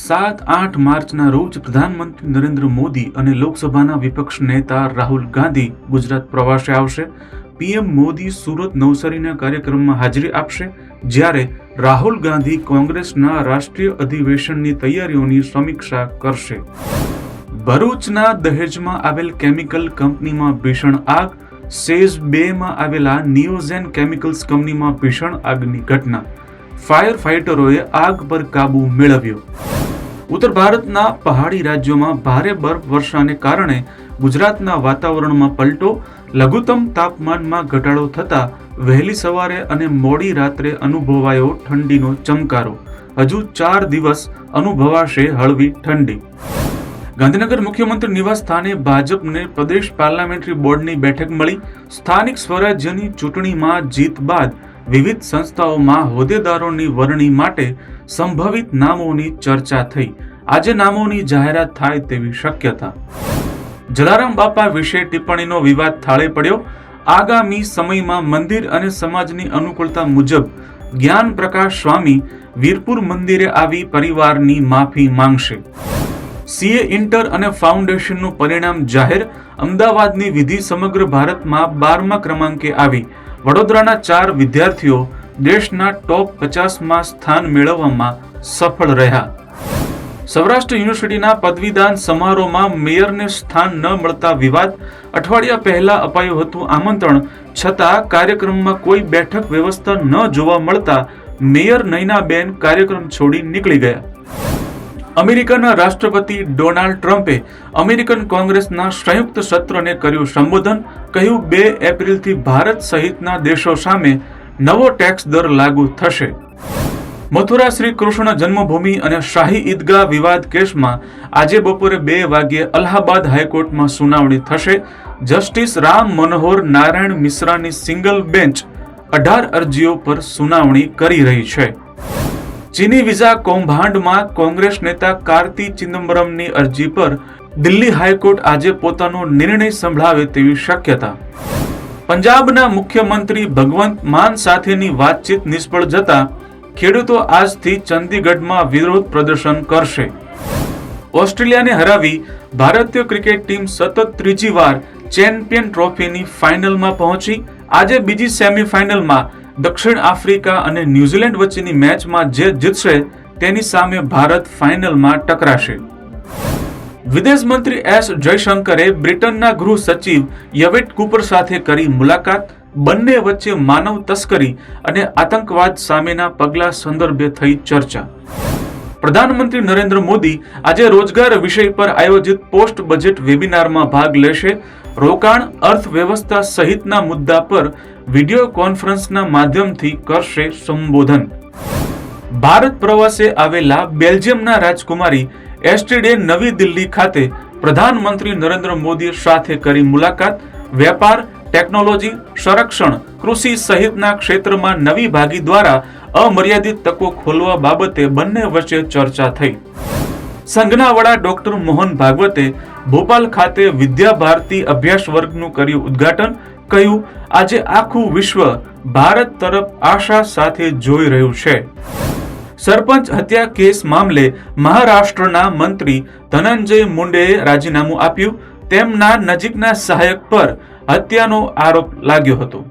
7-8 માર્ચના રોજ પ્રધાનમંત્રી નરેન્દ્ર મોદી અને લોકસભાના વિપક્ષ નેતા રાહુલ ગાંધી ગુજરાત પ્રવાસે આવશે. પીએમ મોદી સુરત નવસારીના કાર્યક્રમમાં હાજરી આપશે, જ્યારે રાહુલ ગાંધી કોંગ્રેસના રાષ્ટ્રીય અધિવેશનની તૈયારીઓની સમીક્ષા કરશે. ભરૂચના દહેજમાં આવેલ કેમિકલ કંપનીમાં ભીષણ આગ. સેઝ 2માં આવેલા નિયોઝેન કેમિકલ્સ કંપનીમાં ભીષણ આગની ઘટના. ફાયર ફાઇટરોએ આગ પર કાબુ મેળવ્યો. ઉત્તર ભારતના પહાડી રાજ્યોમાં ભારે બરફ વર્ષાને કારણે ગુજરાતના વાતાવરણમાં પલટો. લઘુત્તમ તાપમાનમાં ઘટાડો થતા વહેલી સવારે અને મોડી રાત્રે અનુભવાયો ઠંડીનો ચમકારો. હજુ 4 દિવસ અનુભવાશે હળવી ઠંડી. ગાંધીનગર મુખ્યમંત્રી નિવાસ સ્થાને ભાજપને પ્રદેશ પાર્લામેન્ટરી બોર્ડની બેઠક મળી. સ્થાનિક સ્વરાજ્યની ચૂંટણીમાં જીત બાદ વિવિધ સંસ્થાઓમાં હોદ્દેદારોની વરણી માટે સંભવિત નામોની ચર્ચા થઈ. આજે નામોની જાહેરાત થાય તેવી શક્યતા. જલારામ બાપા વિશે ટિપ્પણીનો વિવાદ થાળે પડ્યો. આગામી સમયમાં મંદિર અને સમાજની અનુકૂળતા મુજબ જ્ઞાન પ્રકાશ સ્વામી વીરપુર મંદિરે આવી પરિવારની માફી માંગશે. સીએ ઇન્ટર અને ફાઉન્ડેશનનું પરિણામ જાહેર. અમદાવાદની વિધિ સમગ્ર ભારતમાં 12મા ક્રમાંકે આવી. વડોદરાના 4 વિદ્યાર્થીઓ દેશના ટોપ 50માં સ્થાન મેળવવામાં સફળ રહ્યા. સૌરાષ્ટ્ર યુનિવર્સિટીના પદવીદાન સમારોહમાં મેયરને સ્થાન ન મળતા વિવાદ. અઠવાડિયા પહેલા અપાયું હતું આમંત્રણ, છતાં કાર્યક્રમમાં કોઈ બેઠક વ્યવસ્થા ન જોવા મળતા મેયર નયનાબેન કાર્યક્રમ છોડી નીકળી ગયા. અમેરિકાના રાષ્ટ્રપતિ ડોનાલ્ડ ટ્રમ્પે અમેરિકન કોંગ્રેસના સંયુક્ત સત્રને કર્યું સંબોધન. કહ્યું 2 એપ્રિલથી ભારત સહિતના દેશો સામે નવો ટેક્સ દર લાગુ થશે. મથુરા શ્રી કૃષ્ણ જન્મભૂમિ અને શાહી ઈદગાહ વિવાદ કેસમાં આજે બપોરે 2 વાગ્યે અલ્હાબાદ હાઈકોર્ટમાં સુનાવણી થશે. જસ્ટિસ રામ મનોહર નારાયણ મિશ્રાની સિંગલ બેન્ચ 18 અરજીઓ પર સુનાવણી કરી રહી છે. ચીની વિઝા કૌભાંડમાં કોંગ્રેસ નેતા કાર્તિ ચિદમ્બરમની અરજી પર દિલ્હી હાઈકોર્ટ આજે પોતાનો નિર્ણય સંભળાવે તેવી શક્યતા. પંજાબના મુખ્યમંત્રી ભગવંત માન સાથેની વાતચીત નિષ્ફળ જતા ખેડૂતો આજથી ચંદીગઢમાં વિરોધ પ્રદર્શન કરશે. ઓસ્ટ્રેલિયાને હરાવી ભારતીય ક્રિકેટ ટીમ સતત 3જી વાર ચેમ્પિયન ટ્રોફીની ફાઇનલમાં પહોંચી. આજે બીજી સેમીફાઇનલમાં દક્ષિણ આફ્રિકા અને ન્યૂઝીલેન્ડ વચ્ચેની મેચમાં જે જીતશે તેની સામે ભારત ફાઇનલમાં ટકરાશે. વિદેશ મંત્રી એસ જયશંકરે બ્રિટનના ગૃહ સચિવ યવેટ કૂપર સાથે કરી મુલાકાત. બંને વચ્ચે માનવ તસ્કરી અને આતંકવાદ સામેના પગલા સંદર્ભે થઈ ચર્ચા. પ્રધાનમંત્રી નરેન્દ્ર મોદી આજે રોજગાર વિષય પર આયોજિત પોસ્ટ બજેટ વેબિનારમાં ભાગ લેશે. રોકાણ, અર્થવ્યવસ્થા સહિતના મુદ્દા પર વિડીયો કોન્ફરન્સના માધ્યમથી કરશે સંબોધન. ભારત પ્રવાસે આવેલા બેલ્જિયમના રાજકુમારી એસ્ટ્રીડે નવી દિલ્હી ખાતે પ્રધાનમંત્રી નરેન્દ્ર મોદી સાથે કરી મુલાકાત. વેપાર, ટેકનોલોજી, સંરક્ષણ, કૃષિ સહિતના ક્ષેત્રમાં નવી ભાગી દ્વારા અમર્યાદિત તકો ખોલવા બાબતે બંને વચ્ચે ચર્ચા થઈ. સંઘના વડા ડોક્ટર મોહન ભાગવતે ભોપાલ ખાતે વિદ્યા ભારતી અભ્યાસ વર્ગનું કર્યું ઉદ્ઘાટન. કહ્યું, આજે આખું વિશ્વ ભારત તરફ આશા સાથે જોઈ રહ્યું છે. સરપંચ હત્યા કેસ મામલે મહારાષ્ટ્રના મંત્રી ધનંજય મુંડેએ રાજીનામું આપ્યું. તેમના નજીકના સહાયક પર હત્યાનો આરોપ લાગ્યો હતો.